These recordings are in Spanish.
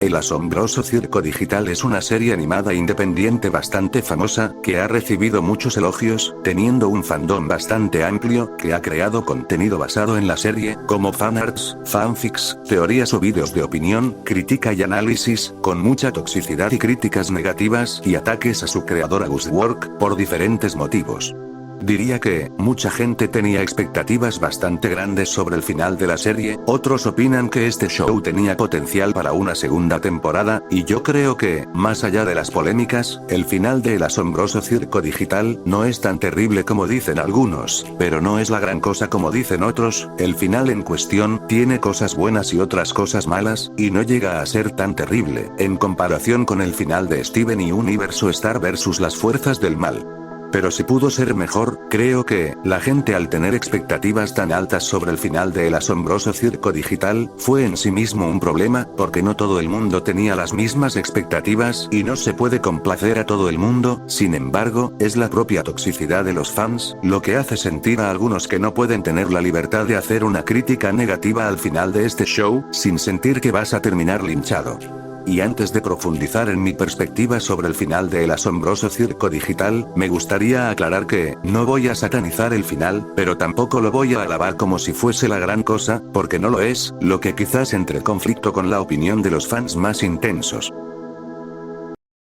El asombroso circo digital es una serie animada independiente bastante famosa, que ha recibido muchos elogios, teniendo un fandom bastante amplio, que ha creado contenido basado en la serie, como fanarts, fanfics, teorías o vídeos de opinión, crítica y análisis, con mucha toxicidad y críticas negativas y ataques a su creador August Wark, por diferentes motivos. Diría que, mucha gente tenía expectativas bastante grandes sobre el final de la serie, otros opinan que este show tenía potencial para una segunda temporada, y yo creo que, más allá de las polémicas, el final de El asombroso circo digital, no es tan terrible como dicen algunos, pero no es la gran cosa como dicen otros, el final en cuestión, tiene cosas buenas y otras cosas malas, y no llega a ser tan terrible, en comparación con el final de Steven Universe Star vs las fuerzas del mal. Pero si pudo ser mejor, creo que, la gente al tener expectativas tan altas sobre el final de El asombroso circo digital, fue en sí mismo un problema, porque no todo el mundo tenía las mismas expectativas y no se puede complacer a todo el mundo, sin embargo, es la propia toxicidad de los fans, lo que hace sentir a algunos que no pueden tener la libertad de hacer una crítica negativa al final de este show, sin sentir que vas a terminar linchado. Y antes de profundizar en mi perspectiva sobre el final de El asombroso circo digital, me gustaría aclarar que, no voy a satanizar el final, pero tampoco lo voy a alabar como si fuese la gran cosa, porque no lo es, lo que quizás entre en conflicto con la opinión de los fans más intensos.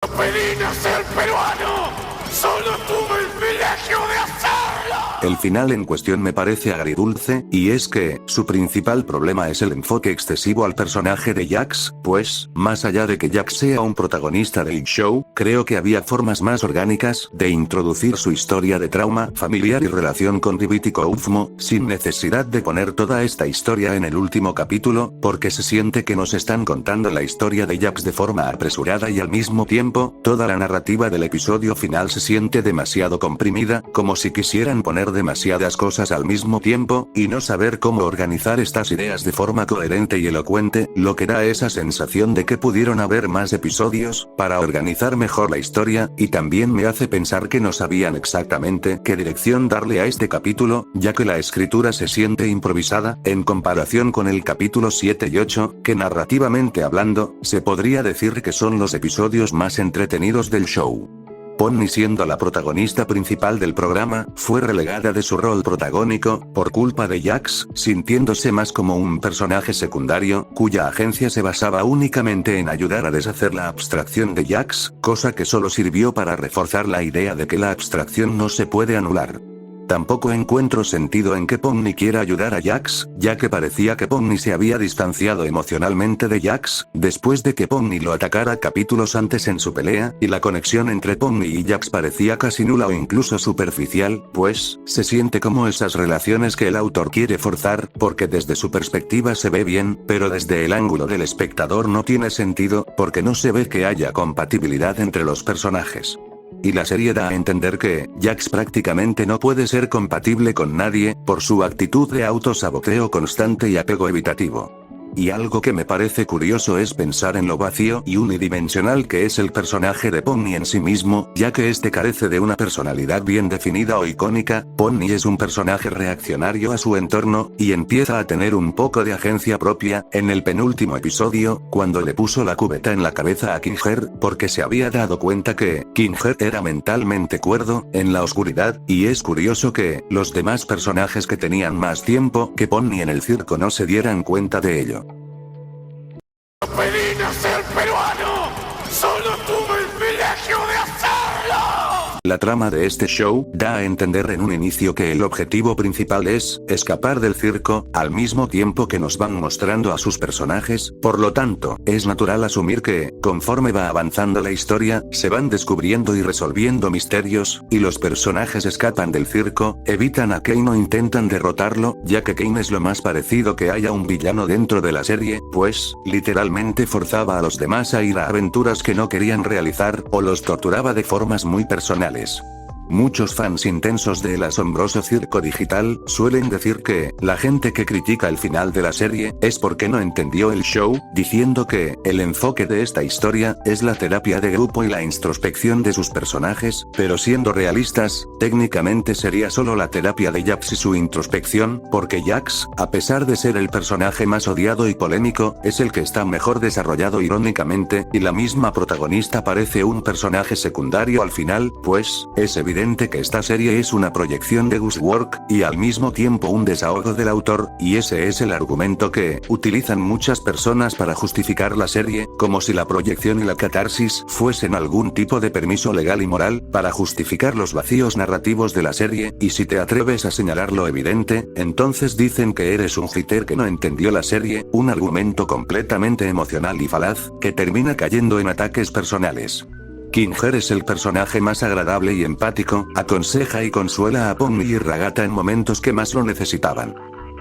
Pedí nacer peruano, solo tuve el privilegio de hacerlo. El final en cuestión me parece agridulce, y es que, su principal problema es el enfoque excesivo al personaje de Jax, pues, más allá de que Jax sea un protagonista del show, creo que había formas más orgánicas, de introducir su historia de trauma familiar y relación con Ribiti Kouzmo, sin necesidad de poner toda esta historia en el último capítulo, porque se siente que nos están contando la historia de Jax de forma apresurada y al mismo tiempo, toda la narrativa del episodio final se siente demasiado comprimida, como si quisieran poner demasiadas cosas al mismo tiempo, y no saber cómo organizar estas ideas de forma coherente y elocuente, lo que da esa sensación de que pudieron haber más episodios, para organizar mejor la historia, y también me hace pensar que no sabían exactamente qué dirección darle a este capítulo, ya que la escritura se siente improvisada, en comparación con el capítulo 7 y 8, que narrativamente hablando, se podría decir que son los episodios más entretenidos del show. Ponni, siendo la protagonista principal del programa, fue relegada de su rol protagónico, por culpa de Jax, sintiéndose más como un personaje secundario, cuya agencia se basaba únicamente en ayudar a deshacer la abstracción de Jax, cosa que solo sirvió para reforzar la idea de que la abstracción no se puede anular. Tampoco encuentro sentido en que Pomni quiera ayudar a Jax, ya que parecía que Pomni se había distanciado emocionalmente de Jax, después de que Pomni lo atacara capítulos antes en su pelea, y la conexión entre Pomni y Jax parecía casi nula o incluso superficial, pues, se siente como esas relaciones que el autor quiere forzar, porque desde su perspectiva se ve bien, pero desde el ángulo del espectador no tiene sentido, porque no se ve que haya compatibilidad entre los personajes. Y la serie da a entender que, Jax prácticamente no puede ser compatible con nadie, por su actitud de autosaboteo constante y apego evitativo. Y algo que me parece curioso es pensar en lo vacío y unidimensional que es el personaje de Pomni en sí mismo, ya que este carece de una personalidad bien definida o icónica. Pomni es un personaje reaccionario a su entorno, y empieza a tener un poco de agencia propia, en el penúltimo episodio, cuando le puso la cubeta en la cabeza a Kinger, porque se había dado cuenta que, Kinger era mentalmente cuerdo, en la oscuridad, y es curioso que, los demás personajes que tenían más tiempo que Pomni en el circo no se dieran cuenta de ello. Pedí nacer peruano, solo tuve el privilegio de hacerlo. La trama de este show da a entender en un inicio que el objetivo principal es escapar del circo, al mismo tiempo que nos van mostrando a sus personajes, por lo tanto, es natural asumir que, conforme va avanzando la historia, se van descubriendo y resolviendo misterios, y los personajes escapan del circo, evitan a Kane o intentan derrotarlo, ya que Kane es lo más parecido que haya un villano dentro de la serie, pues, literalmente forzaba a los demás a ir a aventuras que no querían realizar, o los torturaba de formas muy personales. Muchos fans intensos del asombroso circo digital suelen decir que la gente que critica el final de la serie es porque no entendió el show, diciendo que el enfoque de esta historia es la terapia de grupo y la introspección de sus personajes, pero siendo realistas, técnicamente sería solo la terapia de Jax y su introspección, porque Jax, a pesar de ser el personaje más odiado y polémico, es el que está mejor desarrollado irónicamente, y la misma protagonista parece un personaje secundario al final, pues, es evidente que esta serie es una proyección de Gus Work, y al mismo tiempo un desahogo del autor, y ese es el argumento que utilizan muchas personas para justificar la serie, como si la proyección y la catarsis fuesen algún tipo de permiso legal y moral, para justificar los vacíos narrativos de la serie, y si te atreves a señalar lo evidente, entonces dicen que eres un hater que no entendió la serie, un argumento completamente emocional y falaz, que termina cayendo en ataques personales. Kinger es el personaje más agradable y empático, aconseja y consuela a Pomni y Ragata en momentos que más lo necesitaban.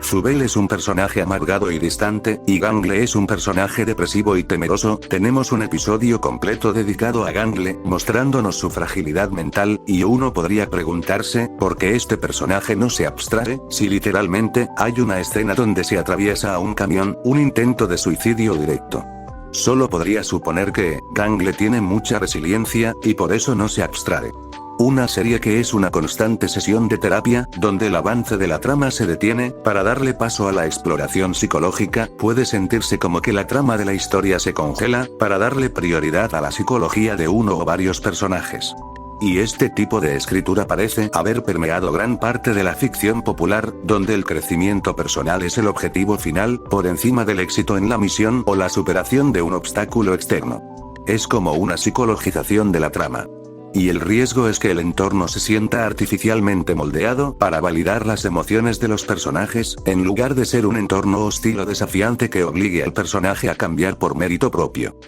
Zubel es un personaje amargado y distante, y Gangle es un personaje depresivo y temeroso. Tenemos un episodio completo dedicado a Gangle, mostrándonos su fragilidad mental, y uno podría preguntarse, ¿por qué este personaje no se abstrae? Si literalmente, hay una escena donde se atraviesa a un camión, un intento de suicidio directo. Solo podría suponer que Gangle tiene mucha resiliencia, y por eso no se abstrae. Una serie que es una constante sesión de terapia, donde el avance de la trama se detiene, para darle paso a la exploración psicológica, puede sentirse como que la trama de la historia se congela, para darle prioridad a la psicología de uno o varios personajes. Y este tipo de escritura parece haber permeado gran parte de la ficción popular, donde el crecimiento personal es el objetivo final, por encima del éxito en la misión o la superación de un obstáculo externo. Es como una psicologización de la trama. Y el riesgo es que el entorno se sienta artificialmente moldeado para validar las emociones de los personajes, en lugar de ser un entorno hostil o desafiante que obligue al personaje a cambiar por mérito propio.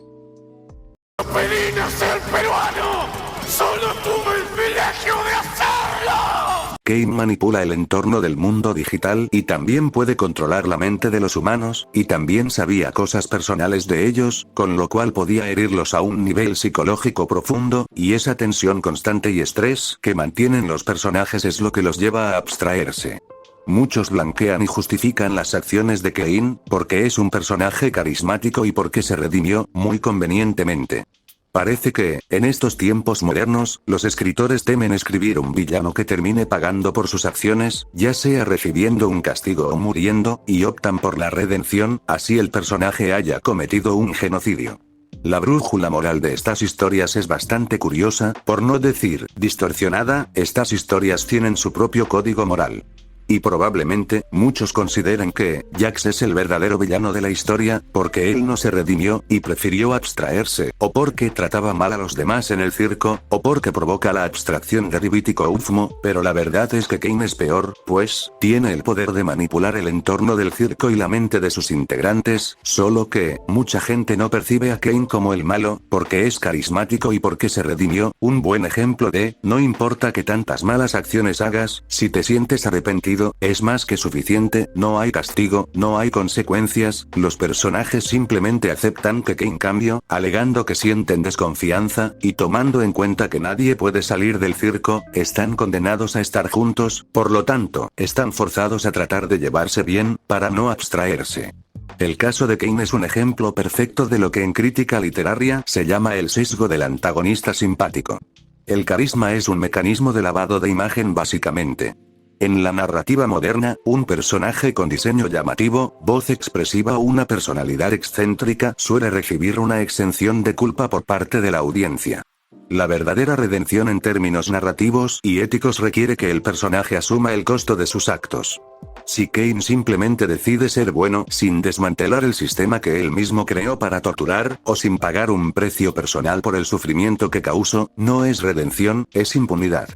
¡No pedí nacer peruano! ¡Solo tuve el privilegio de hacerlo! Kane manipula el entorno del mundo digital y también puede controlar la mente de los humanos, y también sabía cosas personales de ellos, con lo cual podía herirlos a un nivel psicológico profundo, y esa tensión constante y estrés que mantienen los personajes es lo que los lleva a abstraerse. Muchos blanquean y justifican las acciones de Kane, porque es un personaje carismático y porque se redimió, muy convenientemente. Parece que, en estos tiempos modernos, los escritores temen escribir un villano que termine pagando por sus acciones, ya sea recibiendo un castigo o muriendo, y optan por la redención, así el personaje haya cometido un genocidio. La brújula moral de estas historias es bastante curiosa, por no decir distorsionada. Estas historias tienen su propio código moral. Y probablemente, muchos consideren que Jax es el verdadero villano de la historia, porque él no se redimió, y prefirió abstraerse, o porque trataba mal a los demás en el circo, o porque provoca la abstracción de Ribítico Ufmo, pero la verdad es que Kane es peor, pues, tiene el poder de manipular el entorno del circo y la mente de sus integrantes, solo que, mucha gente no percibe a Kane como el malo, porque es carismático y porque se redimió. Un buen ejemplo de, no importa que tantas malas acciones hagas, si te sientes arrepentido, es más que suficiente, no hay castigo, no hay consecuencias, los personajes simplemente aceptan que Kane cambió, alegando que sienten desconfianza, y tomando en cuenta que nadie puede salir del circo, están condenados a estar juntos, por lo tanto, están forzados a tratar de llevarse bien, para no abstraerse. El caso de Kane es un ejemplo perfecto de lo que en crítica literaria se llama el sesgo del antagonista simpático. El carisma es un mecanismo de lavado de imagen básicamente. En la narrativa moderna, un personaje con diseño llamativo, voz expresiva o una personalidad excéntrica suele recibir una exención de culpa por parte de la audiencia. La verdadera redención en términos narrativos y éticos requiere que el personaje asuma el costo de sus actos. Si Kane simplemente decide ser bueno sin desmantelar el sistema que él mismo creó para torturar, o sin pagar un precio personal por el sufrimiento que causó, no es redención, es impunidad.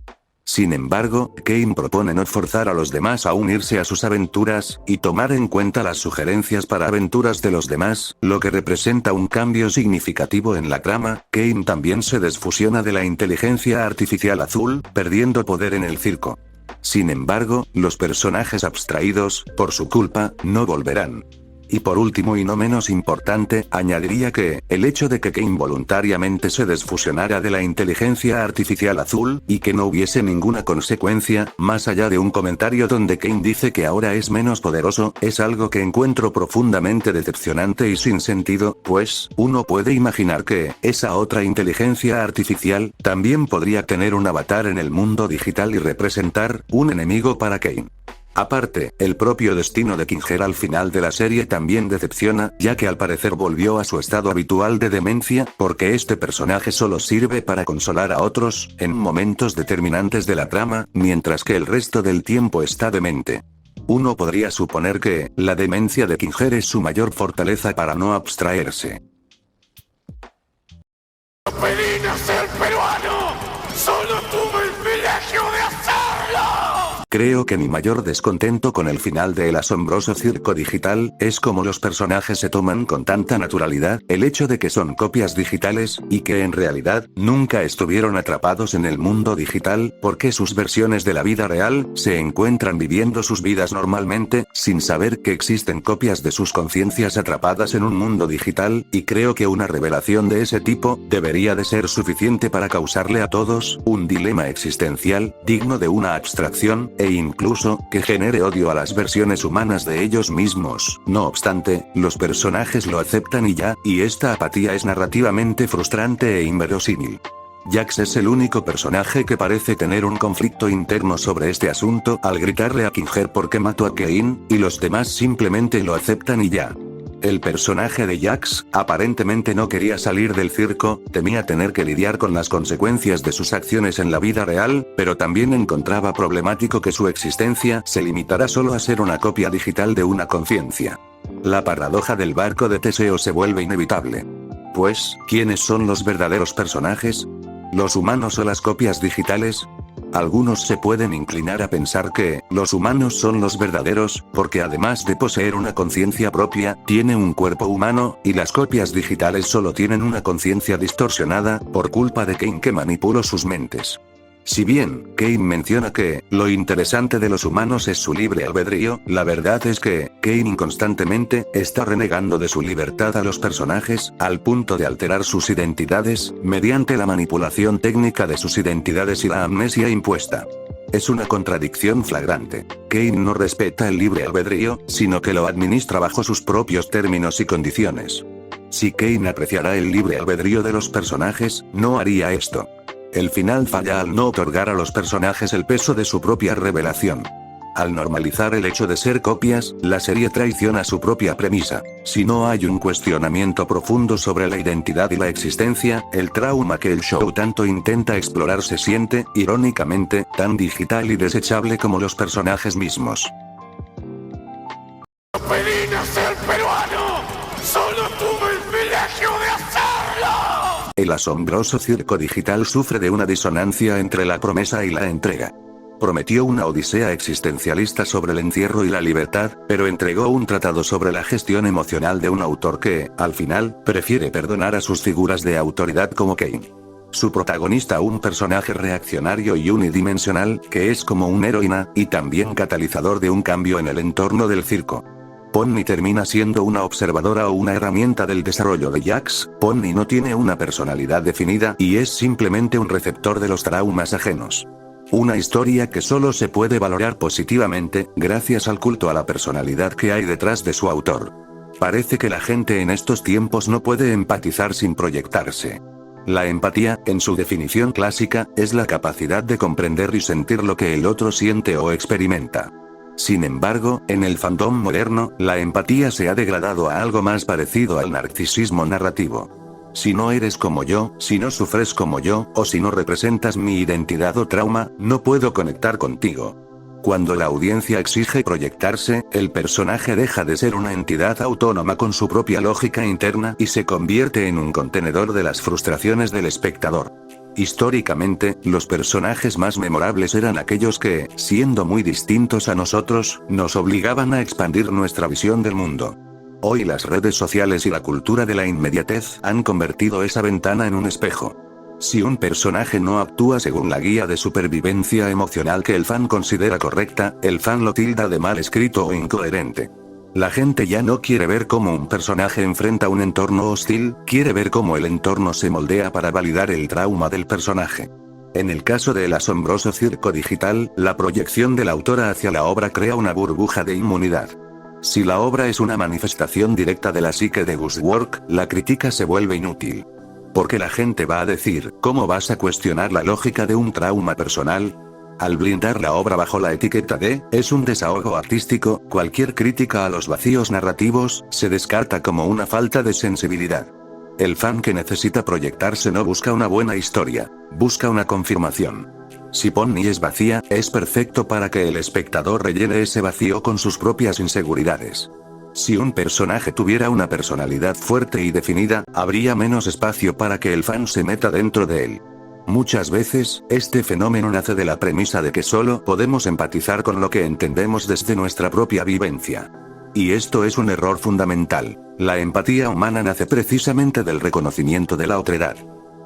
Sin embargo, Kane propone no forzar a los demás a unirse a sus aventuras, y tomar en cuenta las sugerencias para aventuras de los demás, lo que representa un cambio significativo en la trama. Kane también se desfusiona de la inteligencia artificial azul, perdiendo poder en el circo. Sin embargo, los personajes abstraídos, por su culpa, no volverán. Y por último y no menos importante, añadiría que, el hecho de que Kane voluntariamente se desfusionara de la inteligencia artificial azul, y que no hubiese ninguna consecuencia, más allá de un comentario donde Kane dice que ahora es menos poderoso, es algo que encuentro profundamente decepcionante y sin sentido, pues, uno puede imaginar que, esa otra inteligencia artificial, también podría tener un avatar en el mundo digital y representar, un enemigo para Kane. Aparte, el propio destino de Kinger al final de la serie también decepciona, ya que al parecer volvió a su estado habitual de demencia, porque este personaje solo sirve para consolar a otros, en momentos determinantes de la trama, mientras que el resto del tiempo está demente. Uno podría suponer que, la demencia de Kinger es su mayor fortaleza para no abstraerse. Pedí nacer peruano. Solo tuve el privilegio de hacerlo. Creo que mi mayor descontento con el final de El asombroso circo digital, es como los personajes se toman con tanta naturalidad, el hecho de que son copias digitales, y que en realidad, nunca estuvieron atrapados en el mundo digital, porque sus versiones de la vida real, se encuentran viviendo sus vidas normalmente, sin saber que existen copias de sus conciencias atrapadas en un mundo digital, y creo que una revelación de ese tipo, debería de ser suficiente para causarle a todos, un dilema existencial, digno de una abstracción, e incluso, que genere odio a las versiones humanas de ellos mismos. No obstante, los personajes lo aceptan y ya, y esta apatía es narrativamente frustrante e inverosímil. Jax es el único personaje que parece tener un conflicto interno sobre este asunto al gritarle a Kinger por qué mató a Kane, y los demás simplemente lo aceptan y ya. El personaje de Jax, aparentemente no quería salir del circo, temía tener que lidiar con las consecuencias de sus acciones en la vida real, pero también encontraba problemático que su existencia se limitara solo a ser una copia digital de una conciencia. La paradoja del barco de Teseo se vuelve inevitable. Pues, ¿quiénes son los verdaderos personajes? ¿Los humanos o las copias digitales? Algunos se pueden inclinar a pensar que, los humanos son los verdaderos, porque además de poseer una conciencia propia, tiene un cuerpo humano, y las copias digitales solo tienen una conciencia distorsionada, por culpa de Kane que manipuló sus mentes. Si bien, Kane menciona que, lo interesante de los humanos es su libre albedrío, la verdad es que, Kane constantemente, está renegando de su libertad a los personajes, al punto de alterar sus identidades, mediante la manipulación técnica de sus identidades y la amnesia impuesta. Es una contradicción flagrante. Kane no respeta el libre albedrío, sino que lo administra bajo sus propios términos y condiciones. Si Kane apreciara el libre albedrío de los personajes, no haría esto. El final falla al no otorgar a los personajes el peso de su propia revelación. Al normalizar el hecho de ser copias, la serie traiciona su propia premisa. Si no hay un cuestionamiento profundo sobre la identidad y la existencia, el trauma que el show tanto intenta explorar se siente, irónicamente, tan digital y desechable como los personajes mismos. Pedí nacer peruano. Solo tuve el privilegio de hacerlo. El asombroso circo digital sufre de una disonancia entre la promesa y la entrega. Prometió una odisea existencialista sobre el encierro y la libertad, pero entregó un tratado sobre la gestión emocional de un autor que, al final, prefiere perdonar a sus figuras de autoridad como Kane. Su protagonista, un personaje reaccionario y unidimensional, que es como una heroína, y también catalizador de un cambio en el entorno del circo. Pony termina siendo una observadora o una herramienta del desarrollo de Jax. Pony no tiene una personalidad definida y es simplemente un receptor de los traumas ajenos. Una historia que solo se puede valorar positivamente, gracias al culto a la personalidad que hay detrás de su autor. Parece que la gente en estos tiempos no puede empatizar sin proyectarse. La empatía, en su definición clásica, es la capacidad de comprender y sentir lo que el otro siente o experimenta. Sin embargo, en el fandom moderno, la empatía se ha degradado a algo más parecido al narcisismo narrativo. Si no eres como yo, si no sufres como yo, o si no representas mi identidad o trauma, no puedo conectar contigo. Cuando la audiencia exige proyectarse, el personaje deja de ser una entidad autónoma con su propia lógica interna y se convierte en un contenedor de las frustraciones del espectador. Históricamente, los personajes más memorables eran aquellos que, siendo muy distintos a nosotros, nos obligaban a expandir nuestra visión del mundo. Hoy las redes sociales y la cultura de la inmediatez han convertido esa ventana en un espejo. Si un personaje no actúa según la guía de supervivencia emocional que el fan considera correcta, el fan lo tilda de mal escrito o incoherente. La gente ya no quiere ver cómo un personaje enfrenta un entorno hostil, quiere ver cómo el entorno se moldea para validar el trauma del personaje. En el caso del asombroso circo digital, la proyección de la autora hacia la obra crea una burbuja de inmunidad. Si la obra es una manifestación directa de la psique de Buzzwork, la crítica se vuelve inútil. Porque la gente va a decir, ¿cómo vas a cuestionar la lógica de un trauma personal? Al blindar la obra bajo la etiqueta de, es un desahogo artístico, cualquier crítica a los vacíos narrativos, se descarta como una falta de sensibilidad. El fan que necesita proyectarse no busca una buena historia, busca una confirmación. Si Pony es vacía, es perfecto para que el espectador rellene ese vacío con sus propias inseguridades. Si un personaje tuviera una personalidad fuerte y definida, habría menos espacio para que el fan se meta dentro de él. Muchas veces, este fenómeno nace de la premisa de que solo podemos empatizar con lo que entendemos desde nuestra propia vivencia. Y esto es un error fundamental. La empatía humana nace precisamente del reconocimiento de la otredad.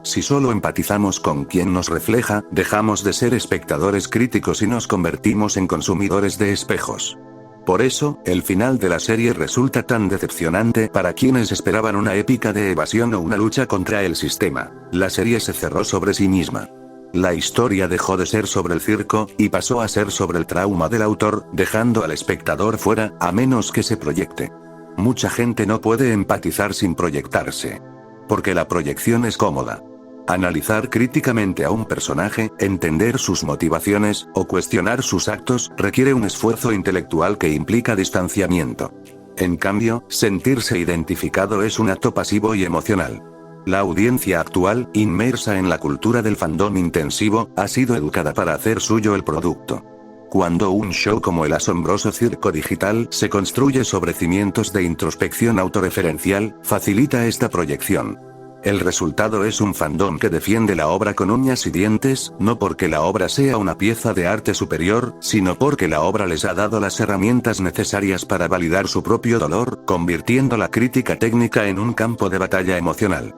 Si solo empatizamos con quien nos refleja, dejamos de ser espectadores críticos y nos convertimos en consumidores de espejos. Por eso, el final de la serie resulta tan decepcionante para quienes esperaban una épica de evasión o una lucha contra el sistema. La serie se cerró sobre sí misma. La historia dejó de ser sobre el circo, y pasó a ser sobre el trauma del autor, dejando al espectador fuera, a menos que se proyecte. Mucha gente no puede empatizar sin proyectarse. Porque la proyección es cómoda. Analizar críticamente a un personaje, entender sus motivaciones, o cuestionar sus actos, requiere un esfuerzo intelectual que implica distanciamiento. En cambio, sentirse identificado es un acto pasivo y emocional. La audiencia actual, inmersa en la cultura del fandom intensivo, ha sido educada para hacer suyo el producto. Cuando un show como el asombroso circo digital se construye sobre cimientos de introspección autorreferencial, facilita esta proyección. El resultado es un fandom que defiende la obra con uñas y dientes, no porque la obra sea una pieza de arte superior, sino porque la obra les ha dado las herramientas necesarias para validar su propio dolor, convirtiendo la crítica técnica en un campo de batalla emocional.